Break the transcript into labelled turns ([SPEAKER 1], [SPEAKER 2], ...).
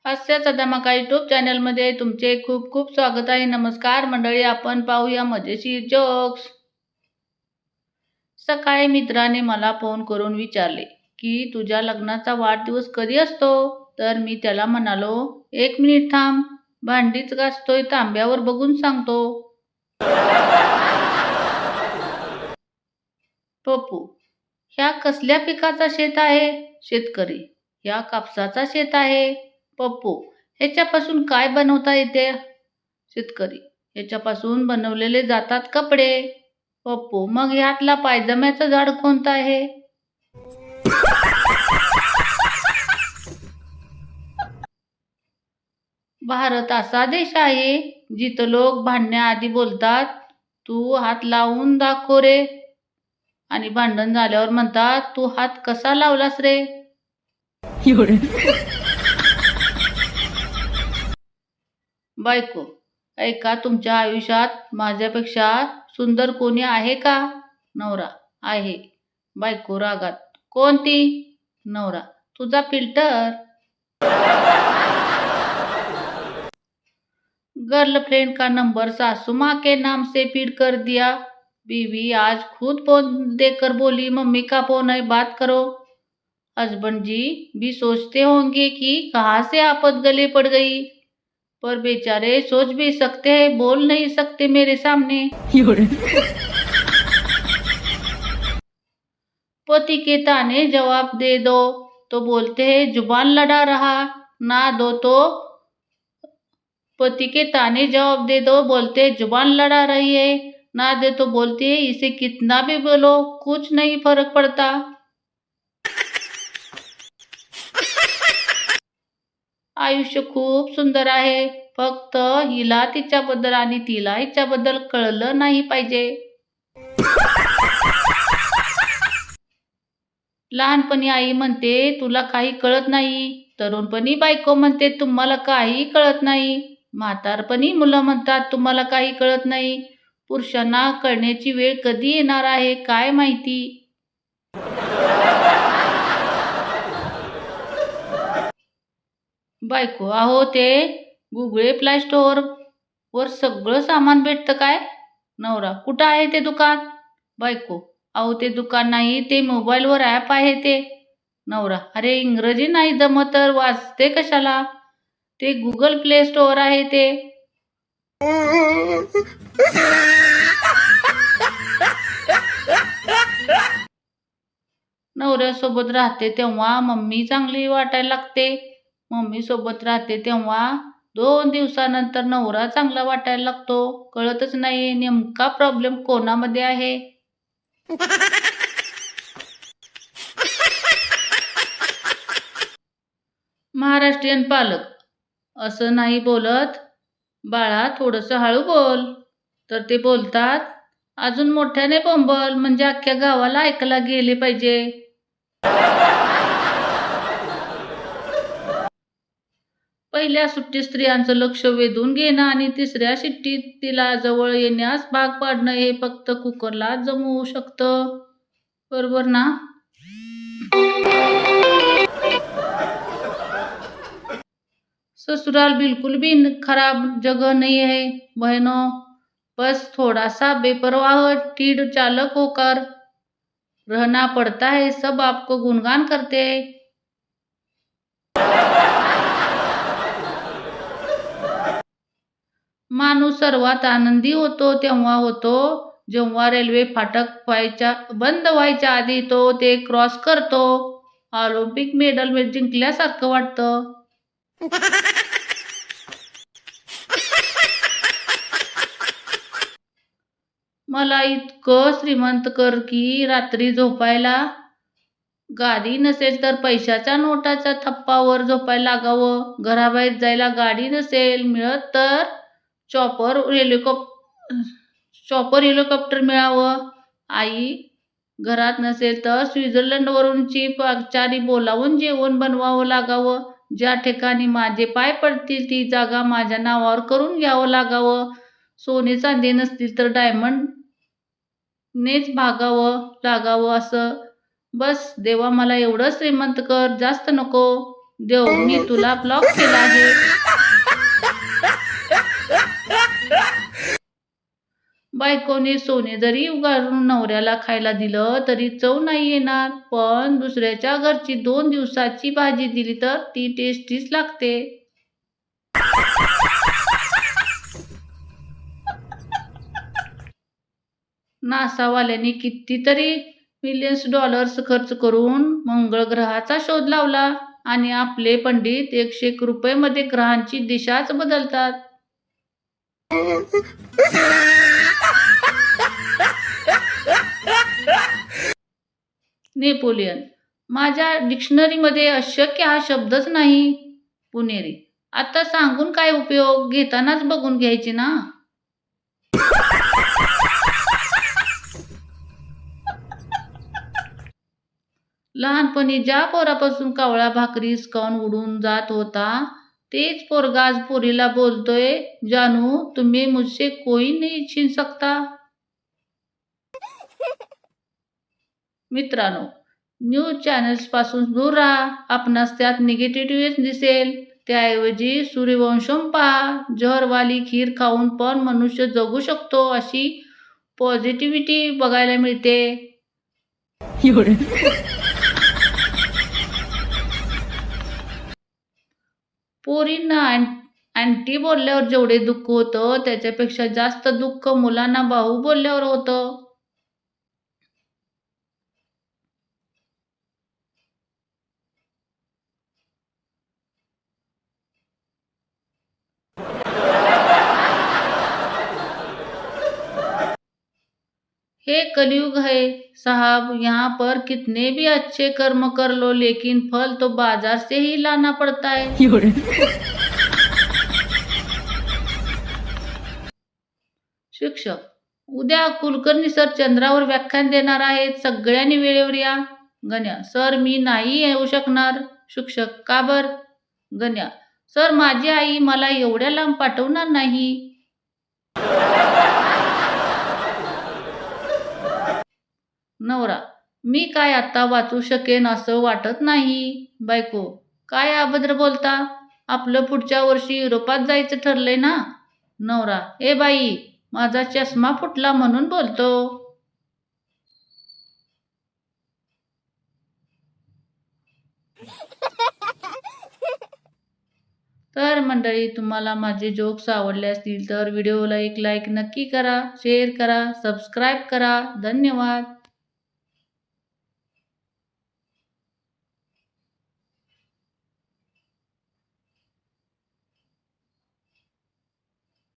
[SPEAKER 1] हास्याचा धमाका यूट्यूब चॅनलमध्ये तुमचे खूप खूप स्वागत आहे. नमस्कार मंडळी, आपण पाहूया मजेशीर जोक्स. सकाळी मित्राने मला फोन करून विचारले की तुझ्या लग्नाचा वाढदिवस कधी असतो. तर मी त्याला म्हणालो, 1 मिनिट थांब, भांडीच घासतोय, तांब्यावर बघून सांगतो. पप्पू: ह्या कसल्या पिकाचा शेत आहे. शेतकरी: ह्या कापसाचा शेत आहे. पप्पू: ह्याच्यापासून काय बनवता येते. शेतकरी: ह्याच्यापासून बनवलेले जातात कपडे. पप्पू: मग ह्यातला पायजम्याचं झाड कोणतं आहे. भारत असा देश आहे जिथं लोक भांडण्याआधी बोलतात, तू हात लावून दाखव रे, आणि भांडण झाल्यावर म्हणतात, तू हात कसा लावलास रे. बायको: ऐका, तुमच्या आयुष्यात माझ्यापेक्षा सुंदर कोणी आहे का. नवरा: आहे. बायको रागात: कोणती. नवरा: तुझा फिल्टर. गर्लफ्रेंड का नंबर सासू माँ के नाम से फीड कर दिया. बीवी आज खुद फोन देकर बोली, मम्मी का फोन है, बात करो. हस्बैंड जी भी सोचते होंगे कि कहाँ से आफत गले पड़ गई, पर बेचारे सोच भी सकते हैं, बोल नहीं सकते मेरे सामने. पति के ताने जवाब दे दो तो बोलते हैं जुबान लड़ा रहा, ना दो तो पति के ताने जवाब दे दो, बोलते हैं जुबान लड़ा रही है, ना दे तो बोलते हैं इसे कितना भी बोलो कुछ नहीं फर्क पड़ता. आयुष्य खूप सुंदर आहे, फक्त हिला तिच्याबद्दल आणि तिला हिच्याबद्दल कळलं नाही पाहिजे. लहानपणी आई म्हणते तुला काही कळत नाही, तरुणपणी बायको म्हणते तुम्हाला काही कळत नाही, म्हातारपणी मुलं म्हणतात तुम्हाला काही कळत नाही. पुरुषांना कळण्याची वेळ कधी येणार आहे काय माहिती. बायको: अहो ते गुगळे प्ले स्टोअर वर सगळं सामान भेटतं काय. नवरा: कुठं आहे ते दुकान. बायको: अहो ते दुकान नाही, ते मोबाईलवर ॲप आहे ते. नवरा: अरे इंग्रजी नाही जमत तर वाचते कशाला, ते गुगल प्ले स्टोअर आहे ते. नवऱ्यासोबत राहते तेव्हा मम्मी चांगली वाटायला लागते, मम्मी सोबत राहते तेव्हा 2 दिवसानंतर नवरा चांगला वाटायला लागतो. कळतच नाही नेमका प्रॉब्लेम कोणामध्ये आहे. महाराष्ट्रीयन पालक: असं नाही बोलत बाळा, थोडंसं हळू बोल. तर ते बोलतात, अजून मोठ्याने बोंबल म्हणजे अख्ख्या गावाला ऐकायला गेले पाहिजे. पहिल्या सुट्टीत स्त्रियांचं लक्ष वेधून घेणं आणि तिसऱ्या शिट्टीत तिला जवळ येण्यास भाग पाडणं हे फक्त कुकरला जमवू शकतं. बरोबर ना. ससुराल बिल्कुल भी खराब जगह नहीं है बहनों, बस थोड़ा सा बेपरवाह टीढ़ चालक होकर रहना पड़ता है, सब आपको गुणगान करते हैं. माणूस सर्वात आनंदी होतो तेव्हा होतो जेव्हा रेल्वे फाटक बंद व्हायच्या आधी तो ते क्रॉस करतो. ऑलिम्पिक मेडल जिंकल्यासारखं वाटतं. मला इतकं श्रीमंत कर की रात्री झोपायला गादी नसेल तर पैशाच्या नोटाच्या थप्पावर झोपायला लागावं, घराबाहेर जायला गाडी नसेल मिळत तर चॉपर हेलिकॉप्टर मिळावं, आई घरात नसेल तर स्वित्झर्लंडवरूनची पाचारी बोलावून जेवण बनवावं लागावं, ज्या ठिकाणी माझे पाय पडतील ती जागा माझ्या नावावर करून घ्यावं लागावं, सोने चांदी नसतील तर डायमंड नेच भागावं लागावं. असं बस देवा मला एवढं श्रीमंत कर, जास्त नको. देव मी तुला ब्लॉक केला आहे. बायकोने सोने जरी उगारून नवऱ्याला खायला दिलं तरी चव नाही येणार, पण दुसऱ्याच्या घरची 2 दिवसाची भाजी दिली तर ती टेस्टीच लागते. नासावाल्यांनी कितीतरी मिलियन्स डॉलर्स खर्च करून मंगळ ग्रहाचा शोध लावला आणि आपले पंडित 101 रुपये ग्रहांची दिशाच बदलतात. नेपोलियन, माझ्या डिक्शनरीमध्ये अशक्य हा शब्दच नाही. पुणेरी, आता सांगून काय उपयोग, घेतानाच बघून घ्यायचे ना. लहानपणी ज्या पोरापासून कावळा भाकरी हिसकावून उडून जात होता, तेच पोरगा आज पोरीला बोलतोय, जानू तुम्ही मुझसे कोई नहीं छीन सकता. मित्रांनो, न्यूज चॅनल्सपासून दूर राहा. आपणास त्यात निगेटिव्हिटीच दिसेल. त्याऐवजी सूर्यवंशम पहा. जहरवाली खीर खाऊन पण मनुष्य जगू शकतो अशी पॉझिटिव्हिटी बघायला मिळते. पोरींना अँटी बोलल्यावर जेवढे दुःख होतं त्याच्यापेक्षा जास्त दुःख मुलांना भाऊ बोलल्यावर होतं. हे कलयुग है साहब, यहाँ पर कितने भी अच्छे कर्म कर लो लेकिन फल तो बाजार से ही लाना पड़ता है. शिक्षक, उद्या कुलकर्णी सर चंद्रावर व्याख्यान देणार आहेत, सगळ्यांनी वेळेवर या. गण्या, सर मी नाही येऊ शकणार. शिक्षक, का बर? गण्या, सर माझी आई मला एवढ्या लांब पाठवणार नाही. नवरा, मी काय आता वाचू शकेन असं वाटत नाही. बायको, काय अभद्र बोलता, आपलं पुढच्या वर्षी युरोपात जायचं ठरलंय ना. नवरा, ए बाई माझा चष्मा फुटला म्हणून बोलतो. तर मंडळी, तुम्हाला माझे जोक्स आवडले असतील तर व्हिडिओला एक लाईक नक्की करा, शेअर करा, सबस्क्राईब करा. धन्यवाद.